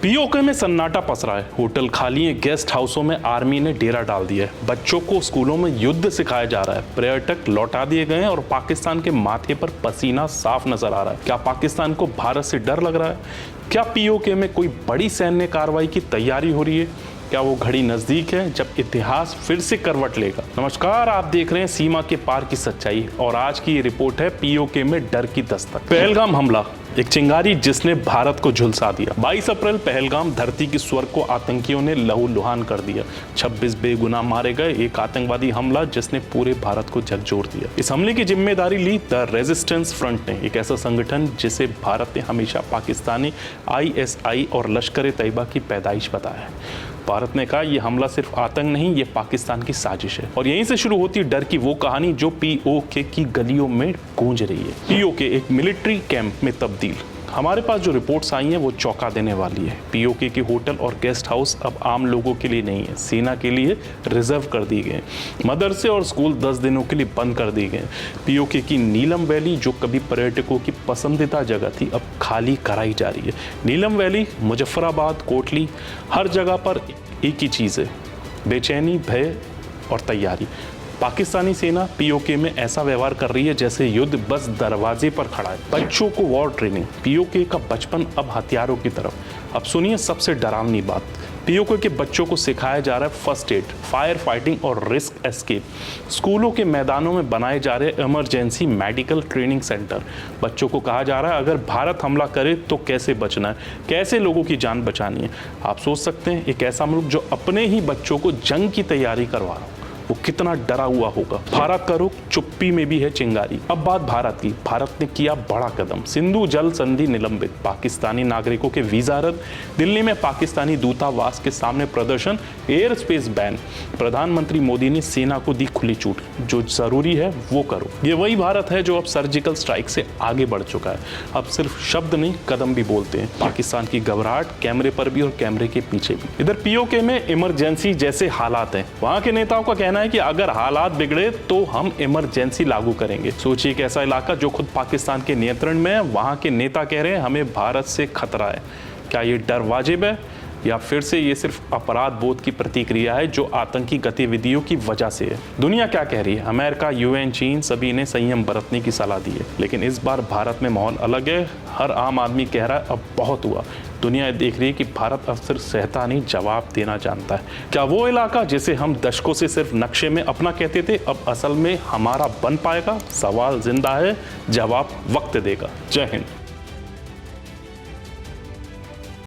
PoK में सन्नाटा पसरा है। होटल खाली है, गेस्ट हाउसों में आर्मी ने डेरा डाल दिया है, बच्चों को स्कूलों में युद्ध सिखाया जा रहा है, पर्यटक लौटा दिए गए हैं और पाकिस्तान के माथे पर पसीना साफ नजर आ रहा है। क्या पाकिस्तान को भारत से डर लग रहा है? क्या पीओके में कोई बड़ी सैन्य कार्रवाई की तैयारी हो रही है? क्या वो घड़ी नजदीक है जब इतिहास फिर से करवट लेगा? नमस्कार, आप देख रहे हैं सीमा के पार की सच्चाई और आज की ये रिपोर्ट है पीओके में डर की दस्तक। पहलगाम हमला, एक चिंगारी जिसने भारत को झुलसा दिया। 22 अप्रैल पहलगाम धरती की स्वर्ग को आतंकियों ने लहूलुहान कर दिया। 26 बेगुनाह मारे गए, एक आतंकवादी हमला जिसने पूरे भारत को झकझोर दिया। इस हमले की जिम्मेदारी ली द रेजिस्टेंस फ्रंट ने, एक ऐसा संगठन जिसे भारत ने हमेशा पाकिस्तानी ISI और लश्कर तैयबा की पैदाइश बताया है। भारत ने कहा यह हमला सिर्फ आतंक नहीं, ये पाकिस्तान की साजिश है। और यहीं से शुरू होती है डर की वो कहानी जो पीओके की गलियों में गूंज रही है। पीओके एक मिलिट्री कैंप में तब्दील। हमारे पास जो रिपोर्ट्स आई हैं वो चौंका देने वाली है। पीओके के होटल और गेस्ट हाउस अब आम लोगों के लिए नहीं है, सेना के लिए रिजर्व कर दिए गए। मदरसे और स्कूल 10 दिनों के लिए बंद कर दिए गए। पीओके की नीलम वैली जो कभी पर्यटकों की पसंदीदा जगह थी अब खाली कराई जा रही है। नीलम वैली, मुजफ्फराबाद, कोटली, हर जगह पर एक ही चीज़ है, बेचैनी, भय और तैयारी। पाकिस्तानी सेना पीओके में ऐसा व्यवहार कर रही है जैसे युद्ध बस दरवाजे पर खड़ा है। बच्चों को वॉर ट्रेनिंग, पीओके का बचपन अब हथियारों की तरफ। अब सुनिए सबसे डरावनी बात, पीओके के बच्चों को सिखाया जा रहा है फर्स्ट एड, फायर फाइटिंग और रिस्क एस्केप। स्कूलों के मैदानों में बनाए जा रहे इमरजेंसी मेडिकल ट्रेनिंग सेंटर। बच्चों को कहा जा रहा है अगर भारत हमला करे तो कैसे बचना है, कैसे लोगों की जान बचानी है। आप सोच सकते हैं एक ऐसा मुल्क जो अपने ही बच्चों को जंग की तैयारी करवा रहा हो वो कितना डरा हुआ होगा। भारत का रुख चुप्पी में भी है चिंगारी। अब बात भारत की। भारत ने किया बड़ा कदम, सिंधु जल संधि निलंबित, पाकिस्तानी नागरिकों के वीजा रद्द, दिल्ली में पाकिस्तानी दूतावास के सामने प्रदर्शन, एयर स्पेस बैन। प्रधानमंत्री मोदी ने सेना को दी खुली छूट, जो जरूरी है वो करो। ये वही भारत है जो अब सर्जिकल स्ट्राइक से आगे बढ़ चुका है। अब सिर्फ शब्द नहीं कदम भी बोलते हैं। पाकिस्तान की घबराहट कैमरे पर भी और कैमरे के पीछे भी। इधर पीओके में इमरजेंसी जैसे हालात हैं। वहां के नेताओं का कहना है कि अगर हालात बिगड़े तो हम इमरजेंसी लागू करेंगे। सोचिए एक ऐसा इलाका जो खुद पाकिस्तान के नियंत्रण में है, वहां के नेता कह रहे हैं हमें भारत से खतरा है। क्या ये डर वाजिब है या फिर से ये सिर्फ अपराध बोध की प्रतिक्रिया है जो आतंकी गतिविधियों की वजह से है? दुनिया क्या कह रही है? अमेरिका, UN, चीन सभी ने संयम बरतने की सलाह दी है, लेकिन इस बार भारत में माहौल अलग है। हर आम आदमी कह रहा है अब बहुत हुआ। दुनिया देख रही है कि भारत अब सिर्फ सहता नहीं, जवाब देना जानता है। क्या वो इलाका जिसे हम दशकों से सिर्फ नक्शे में अपना कहते थे अब असल में हमारा बन पाएगा? सवाल जिंदा है, जवाब वक्त देगा। जय हिंद।